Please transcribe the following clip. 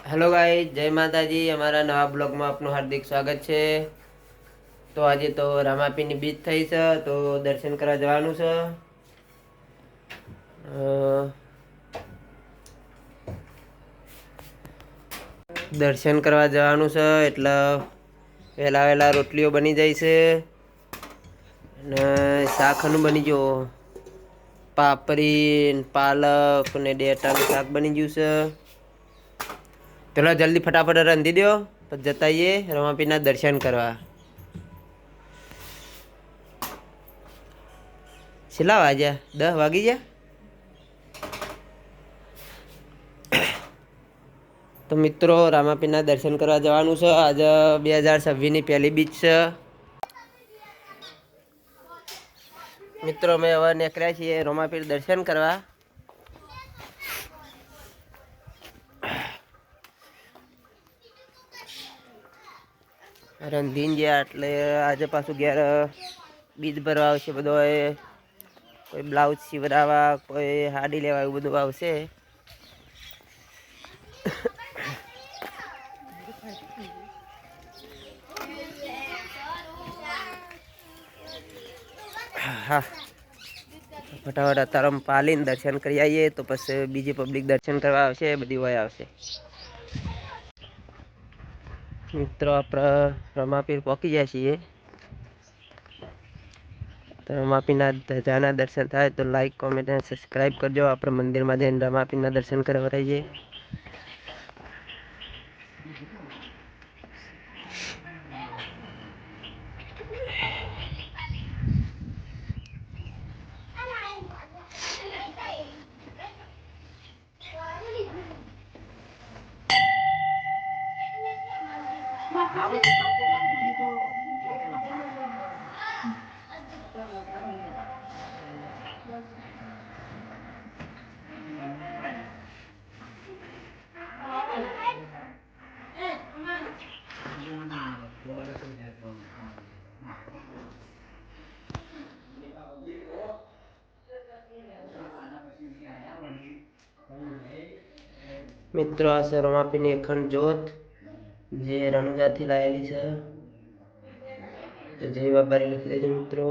Hello guys, જય માતાજી। અમારા નવા બ્લોગમાં આપનું હાર્દિક સ્વાગત છે। તો આજે તો રામાપીરની બીજ થઈ છે, તો દર્શન કરવા જવાનું છે। દર્શન કરવા જવાનું છે એટલે વહેલા વહેલા રોટલીઓ બની જાય છે અને શાકનું બની ગયો, પાપડી પાલક ને ડેટાનું શાક બની ગયું છે। ચલો જલ્દી ફટાફટ રાંધી દો, પછી જતા આવીએ રમાપીરના દર્શન કરવા। છેલ્લા વાગ્યા 10 વાગી ગયા। તો મિત્રો, રામાપીરના દર્શન કરવા જવાનું છે। આજે 2026ની પહેલી બીજ છે। મિત્રો, અમે હવે નીકળ્યા છીએ રામાપીર દર્શન કરવા। રંધીન ગયા એટલે આજે પાછું ઘેર બીજ ભરવા આવશે બધો। કોઈ બ્લાઉઝ સીવડાવવા, કોઈ હાડી લેવા, એવું બધું આવશે। હા, ફટાફટ અત્યારે પાલીને દર્શન કરી આવીએ, તો પછી બીજી પબ્લિક દર્શન કરવા આવશે, બધી વય આવશે। મિત્રો, આપણે રમાપીર પહોંચી ગયા છીએ। તો રમાપીરના ધજાના દર્શન થાય તો લાઈક, કોમેન્ટ અને સબસ્ક્રાઈબ કરજો। આપણે મંદિરમાં જઈને રમાપીરના દર્શન કરવા રહીએ। મિત્રો, આ છે રમાપીરની અખંડ જ્યોત, જે રણુજાથી લાવેલી છે। તો જય બાબારી લખી દેજો મિત્રો।